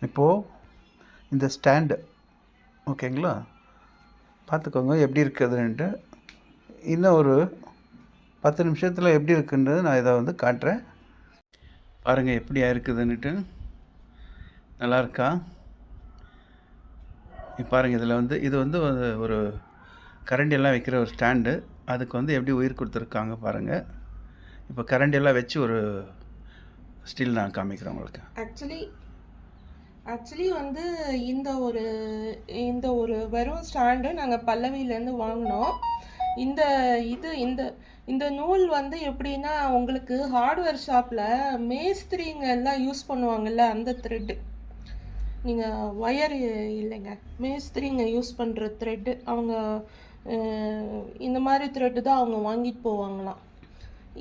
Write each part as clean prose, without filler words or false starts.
இப்போது இந்த ஸ்டாண்டு ஓகேங்களா, பார்த்துக்கோங்க எப்படி இருக்குதுன்ட்டு. இன்னும் ஒரு 10 நிமிஷத்தில் எப்படி இருக்குன்றது நான் இதை வந்து காட்டுறேன். பாருங்கள் எப்படி இருக்குதுன்னுட்டு. நல்லா இருக்கா? இப்போ பாருங்கள், இதில் வந்து இது வந்து ஒரு கரண்டியெல்லாம் வைக்கிற ஒரு ஸ்டாண்டு. அதுக்கு வந்து எப்படி உயிர் கொடுத்துருக்காங்க பாருங்கள். இப்போ கரண்டியெல்லாம் வச்சு ஒரு ஸ்டில் நான் காமிக்கிறேன் உங்களுக்கு. ஆக்சுவலி வந்து இந்த ஒரு வெறும் ஸ்டாண்டு நாங்கள் பல்லவியிலேருந்து வாங்கினோம். இந்த இது இந்த இந்த நூல் வந்து எப்படின்னா, உங்களுக்கு ஹார்ட்வேர் ஷாப்பில் மேஸ்திரிங்க எல்லாம் யூஸ் பண்ணுவாங்கள்ல, அந்த த்ரெட்டு. நீங்கள் ஒயர் இல்லைங்க, மேஸ்திரிங்க யூஸ் பண்ணுற த்ரெட்டு. அவங்க இந்த மாதிரி த்ரெட்டு தான் அவங்க வாங்கிட்டு போவாங்களாம்.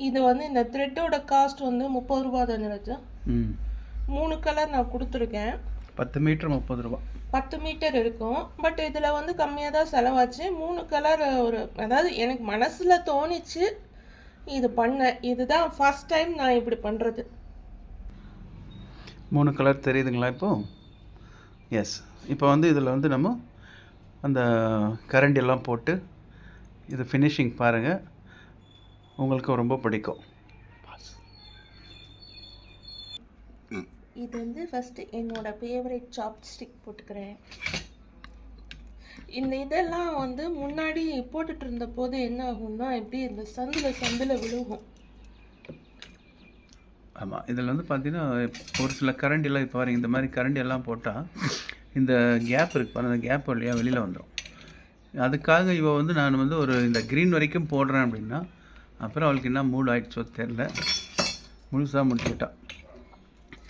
இது வந்து இந்த த்ரெட்டோட காஸ்ட் வந்து 30 ரூபா தானே ராஜா? 3 கலர் நான் கொடுத்துருக்கேன். 10 மீட்டர் 30 ரூபா. 10 மீட்டர் இருக்கும். பட் இதில் வந்து கம்மியாக தான் செலவாச்சு. 3 கலர் அதாவது எனக்கு மனசில் தோணிச்சு இது பண்ணேன். இதுதான் ஃபர்ஸ்ட் டைம் நான் இப்படி பண்ணுறது. 3 கலர் தெரியுதுங்களா இப்போது? எஸ். இப்போ வந்து இதில் வந்து நம்ம அந்த கரண்டி எல்லாம் போட்டு இது ஃபினிஷிங் பாருங்கள், உங்களுக்கு ரொம்ப பிடிக்கும். இது வந்து ஃபஸ்ட்டு என்னோட ஃபேவரட் சாப்ஸ்டிக் போட்டுக்கிறேன். இந்த இதெல்லாம் வந்து முன்னாடி போட்டுட்டு இருந்த போது என்ன ஆகும்னா, எப்படி இந்த சந்தில் விழுகும். ஆமாம், இதில் வந்து பார்த்தீங்கன்னா ஒரு சில கரண்டியெல்லாம் இப்போ பாருங்கள், இந்த மாதிரி கரண்டி எல்லாம் போட்டால் இந்த கேப் இருக்குது பாருங்கள், அந்த கேப் வழியாக வெளியில் வந்துடும். அதுக்காக இவள் வந்து நான் வந்து ஒரு இந்த க்ரீன் வரைக்கும் போடுறேன் அப்படின்னா, அப்புறம் அவளுக்கு என்ன மூட் ஆகிடுச்சோ தெரில, முழுசாக முடிச்சுட்டா.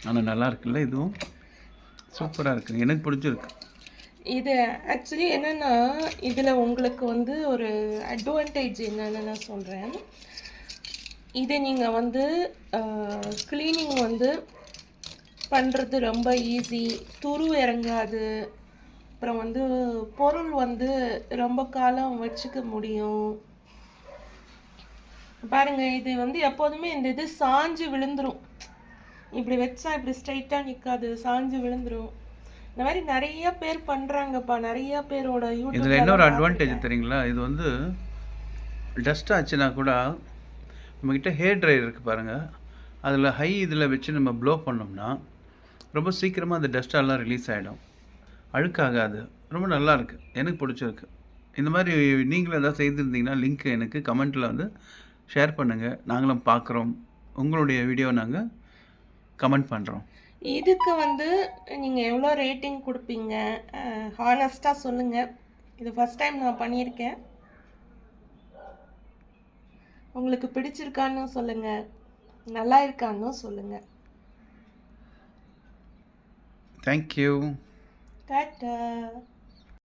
ஆனால் நல்லா இருக்குல்ல, இதுவும் சூப்பராக இருக்குது, எனக்கு பிடிச்சிருக்கு. இது ஆக்சுவலி என்னென்னா, இதில் உங்களுக்கு வந்து ஒரு அட்வான்டேஜ் என்னென்னு நான் சொல்கிறேன். இதை நீங்கள் வந்து க்ளீனிங் வந்து பண்ணுறது ரொம்ப ஈஸி, துரு இறங்காது. அப்புறம் வந்து பொருள் வந்து ரொம்ப காலம் வச்சுக்க முடியும். பாருங்கள், இது வந்து எப்போதுமே இந்த இது சாஞ்சு விழுந்துடும். இப்படி வச்சா இப்படி ஸ்ட்ரைட்டாக நிற்காது, சாஞ்சு விழுந்துடும். இந்த மாதிரி நிறைய பேர் பண்ணுறாங்கப்பா, நிறைய பேரோட யூடியூப். இதில் இன்னொரு அட்வான்டேஜ் தெரியுங்களா, இது வந்து டஸ்ட் ஆச்சுன்னா கூட நம்மக்கிட்ட ஹேர் ட்ரையர் இருக்குது பாருங்கள், அதில் ஹை இதில் வச்சு நம்ம ப்ளோ பண்ணோம்னா ரொம்ப சீக்கிரமாக அந்த டஸ்ட்டெல்லாம் ரிலீஸ் ஆகிடும், அழுக்காகாது. ரொம்ப நல்லாயிருக்கு, எனக்கு பிடிச்சிருக்கு. இந்த மாதிரி நீங்களும் எதாவது செய்திருந்தீங்கன்னா லிங்க் எனக்கு கமெண்ட்டில் வந்து ஷேர் பண்ணுங்கள், நாங்களும் பார்க்குறோம். உங்களுடைய வீடியோ நாங்கள் கமெண்ட் பண்ணுறோம். இதுக்கு வந்து நீங்கள் எவ்வளோ ரேட்டிங் கொடுப்பீங்க? ஹானஸ்ட்டாக சொல்லுங்கள். இது ஃபஸ்ட் டைம் நான் பண்ணியிருக்கேன். உங்களுக்கு பிடிச்சிருக்கான்னு சொல்லுங்கள், நல்லா இருக்கான்னு சொல்லுங்கள். தேங்க்யூ. டாட்டா.